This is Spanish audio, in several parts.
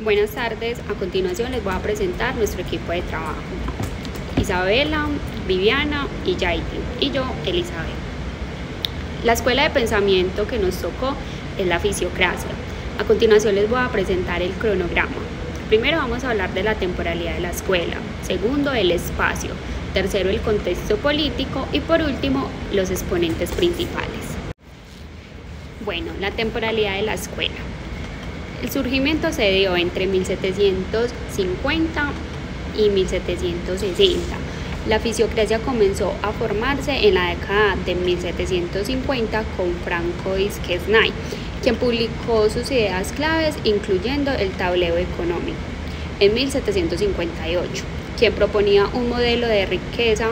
Buenas tardes, a continuación les voy a presentar nuestro equipo de trabajo. Isabela, Viviana y Yaiti, y yo, Elizabeth. La escuela de pensamiento que nos tocó es la fisiocracia. A continuación les voy a presentar el cronograma. Primero vamos a hablar de la temporalidad de la escuela, segundo el espacio, tercero el contexto político y por último los exponentes principales. Bueno, la temporalidad de la escuela. El surgimiento se dio entre 1750 y 1760. La fisiocracia comenzó a formarse en la década de 1750 con Francois Quesnay, quien publicó sus ideas claves incluyendo el tablero económico. En 1758, quien proponía un modelo de riqueza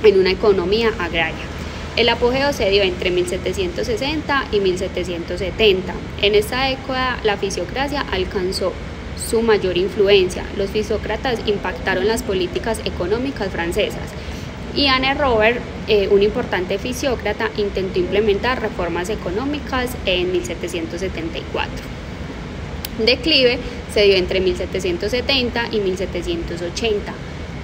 en una economía agraria. El apogeo se dio entre 1760 y 1770. En esta década, la fisiocracia alcanzó su mayor influencia. Los fisócratas impactaron las políticas económicas francesas y Anne Robert, un importante fisiócrata, intentó implementar reformas económicas en 1774. Declive se dio entre 1770 y 1780.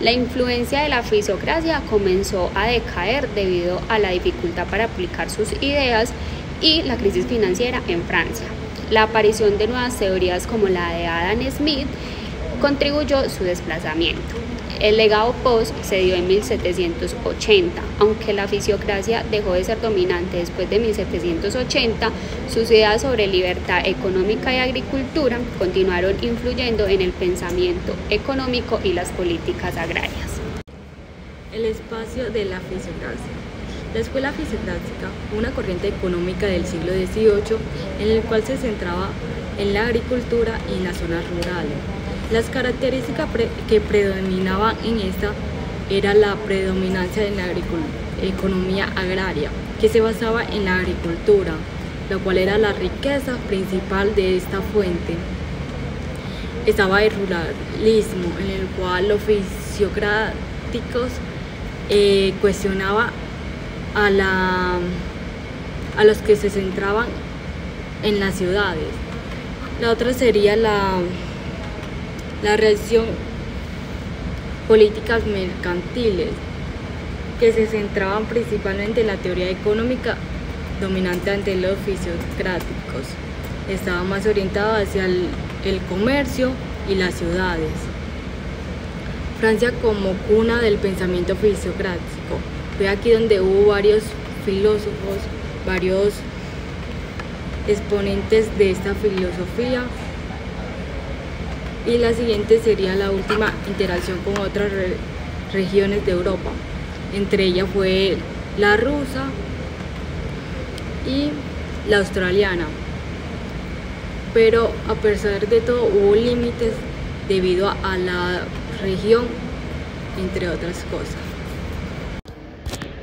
La influencia de la fisiocracia comenzó a decaer debido a la dificultad para aplicar sus ideas y la crisis financiera en Francia. La aparición de nuevas teorías como la de Adam Smith contribuyó a su desplazamiento. El legado Post se dio en 1780, aunque la fisiocracia dejó de ser dominante después de 1780, sus ideas sobre libertad económica y agricultura continuaron influyendo en el pensamiento económico y las políticas agrarias. El espacio de la fisiocracia. La escuela fisiocrática fue una corriente económica del siglo XVIII en el cual se centraba en la agricultura y en las zonas rurales. Las características que predominaban en esta era la predominancia de la economía agraria, que se basaba en la agricultura, la cual era la riqueza principal de esta fuente. Estaba el ruralismo, en el cual los fisiocráticos cuestionaban a los que se centraban en las ciudades. La otra sería la reacción políticas mercantiles, que se centraban principalmente en la teoría económica dominante ante los fisiocráticos. Estaba más orientado hacia el comercio y las ciudades. Francia como cuna del pensamiento fisiocrático. Fue aquí donde hubo varios filósofos, varios exponentes de esta filosofía. Y la siguiente sería la última interacción con otras regiones de Europa. Entre ellas fue la rusa y la australiana. Pero a pesar de todo hubo límites debido a la región, entre otras cosas.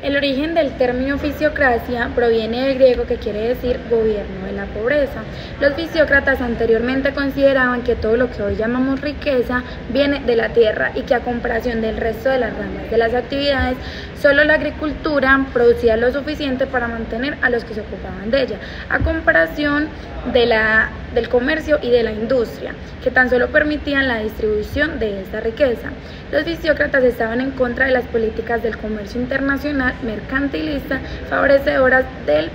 El origen del término fisiocracia proviene del griego, que quiere decir gobierno de la pobreza. Los fisiócratas anteriormente consideraban que todo lo que hoy llamamos riqueza viene de la tierra y que a comparación del resto de las ramas de las actividades, solo la agricultura producía lo suficiente para mantener a los que se ocupaban de ella, a comparación del comercio y de la industria, que tan solo permitían la distribución de esta riqueza. Los fisiócratas estaban en contra de las políticas del comercio internacional mercantilista favorecedoras del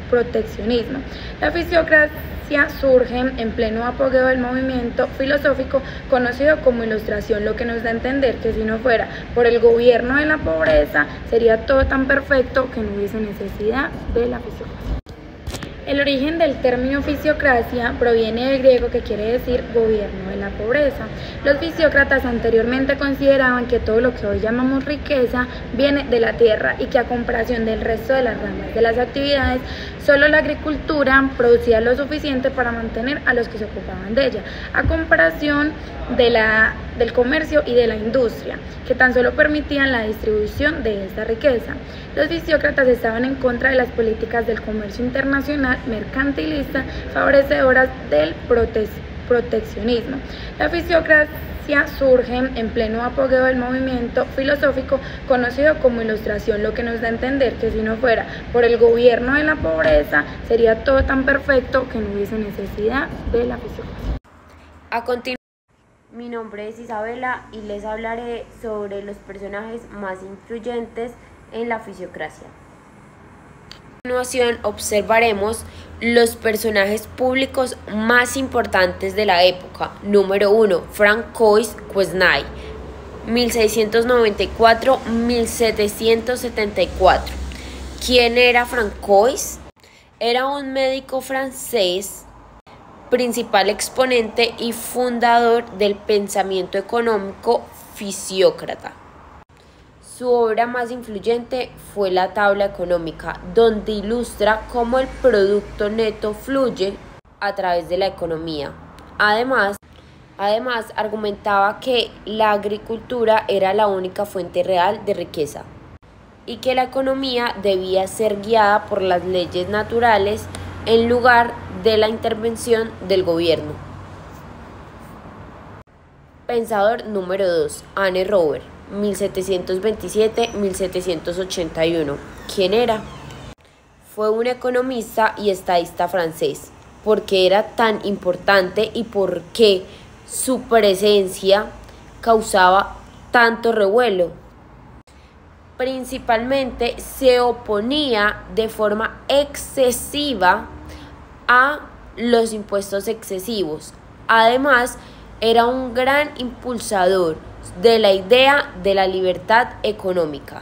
proteccionismo. La fisiocracia surge en pleno apogeo del movimiento filosófico conocido como Ilustración, lo que nos da a entender que si no fuera por el gobierno de la pobreza, sería todo tan perfecto que no hubiese necesidad de la fisiocracia. El origen del término fisiocracia proviene del griego, que quiere decir gobierno de la pobreza. Los fisiócratas anteriormente consideraban que todo lo que hoy llamamos riqueza viene de la tierra y que a comparación del resto de las ramas de las actividades, solo la agricultura producía lo suficiente para mantener a los que se ocupaban de ella, a comparación del comercio y de la industria, que tan solo permitían la distribución de esta riqueza. Los fisiócratas estaban en contra de las políticas del comercio internacional mercantilista favorecedoras del proteccionismo. La fisiocracia surge en pleno apogeo del movimiento filosófico conocido como Ilustración, lo que nos da a entender que si no fuera por el gobierno de la pobreza, sería todo tan perfecto que no hubiese necesidad de la fisiocracia. A continuación, mi nombre es Isabela y les hablaré sobre los personajes más influyentes en la fisiocracia. A continuación observaremos los personajes públicos más importantes de la época. Número 1. Francois Quesnay, 1694-1774. ¿Quién era Francois? Era un médico francés, principal exponente y fundador del pensamiento económico fisiócrata. Su obra más influyente fue la Tabla Económica, donde ilustra cómo el producto neto fluye a través de la economía. Además, argumentaba que la agricultura era la única fuente real de riqueza y que la economía debía ser guiada por las leyes naturales en lugar de la intervención del gobierno. Pensador número 2. Anne Robert, 1727-1781. ¿Quién era? Fue un economista y estadista francés. ¿Por qué era tan importante y por qué su presencia causaba tanto revuelo? Principalmente se oponía de forma excesiva a los impuestos excesivos. Además, era un gran impulsador de la idea de la libertad económica.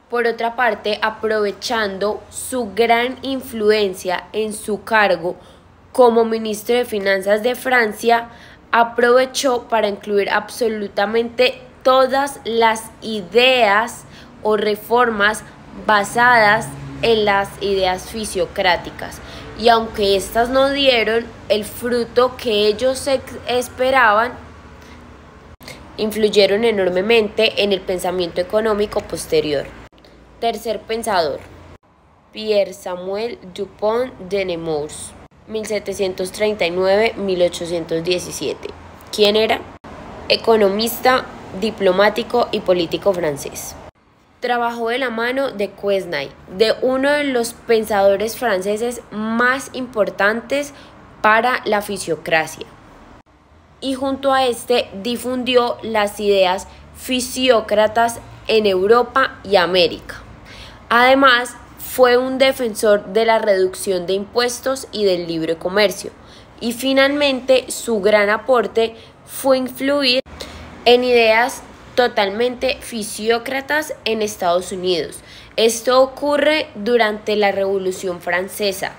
Por otra parte, aprovechando su gran influencia en su cargo como ministro de Finanzas de Francia, aprovechó para incluir absolutamente todas las ideas o reformas basadas en las ideas fisiocráticas. Y aunque éstas no dieron el fruto que ellos esperaban, influyeron enormemente en el pensamiento económico posterior. Tercer pensador, Pierre Samuel Dupont de Nemours, 1739-1817. ¿Quién era? Economista, diplomático y político francés. Trabajó de la mano de Quesnay, de uno de los pensadores franceses más importantes para la fisiocracia, y junto a este difundió las ideas fisiócratas en Europa y América. Además, fue un defensor de la reducción de impuestos y del libre comercio, y finalmente su gran aporte fue influir en ideas totalmente fisiócratas en Estados Unidos. Esto ocurre durante la Revolución Francesa,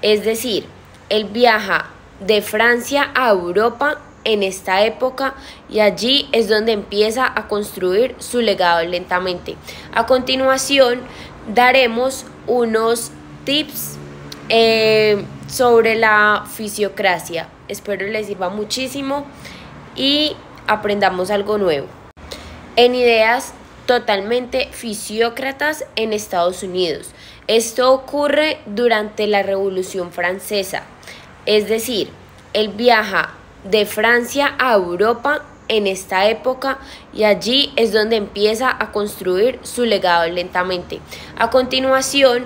es decir, él viaja de Francia a Europa en esta época y allí es donde empieza a construir su legado lentamente. A continuación daremos unos tips sobre la fisiocracia. Espero les sirva muchísimo y aprendamos algo nuevo. En ideas totalmente fisiócratas en Estados Unidos. Esto ocurre durante la Revolución Francesa, es decir, él viaja de Francia a Europa en esta época y allí es donde empieza a construir su legado lentamente. A continuación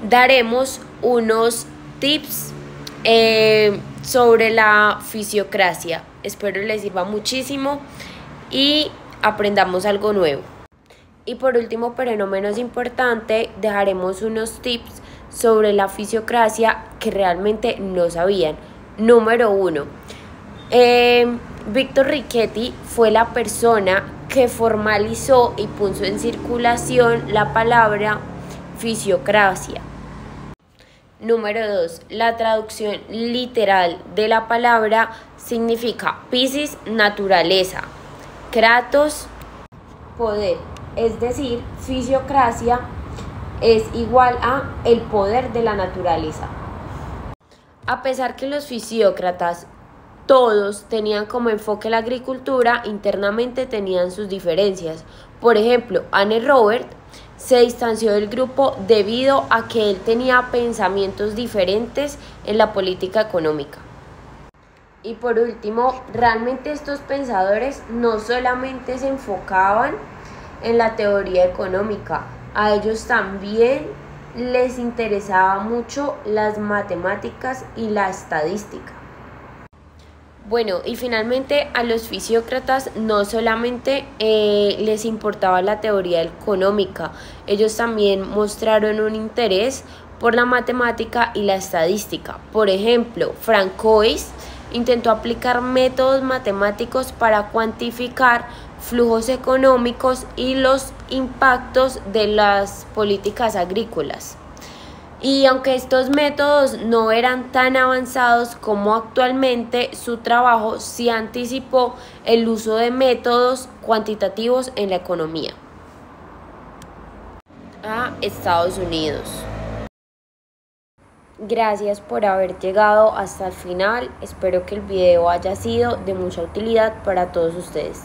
daremos unos tips sobre la fisiocracia. Espero les sirva muchísimo y aprendamos algo nuevo. Y por último, pero no menos importante, dejaremos unos tips sobre la fisiocracia que realmente no sabían. Número 1. Victor Richetti fue la persona que formalizó y puso en circulación la palabra fisiocracia. Número 2. La traducción literal de la palabra significa Physis, naturaleza, Kratos, poder, es decir, fisiocracia es igual a el poder de la naturaleza. A pesar que los fisiócratas todos tenían como enfoque la agricultura, internamente tenían sus diferencias. Por ejemplo, Anne Robert se distanció del grupo debido a que él tenía pensamientos diferentes en la política económica. Y por último, realmente estos pensadores no solamente se enfocaban en la teoría económica, a ellos también les interesaba mucho las matemáticas y la estadística. Bueno, y finalmente a los fisiócratas no solamente les importaba la teoría económica, ellos también mostraron un interés por la matemática y la estadística. Por ejemplo, Francois intentó aplicar métodos matemáticos para cuantificar flujos económicos y los impactos de las políticas agrícolas. Y aunque estos métodos no eran tan avanzados como actualmente, su trabajo sí anticipó el uso de métodos cuantitativos en la economía. A Estados Unidos. Gracias por haber llegado hasta el final. Espero que el video haya sido de mucha utilidad para todos ustedes.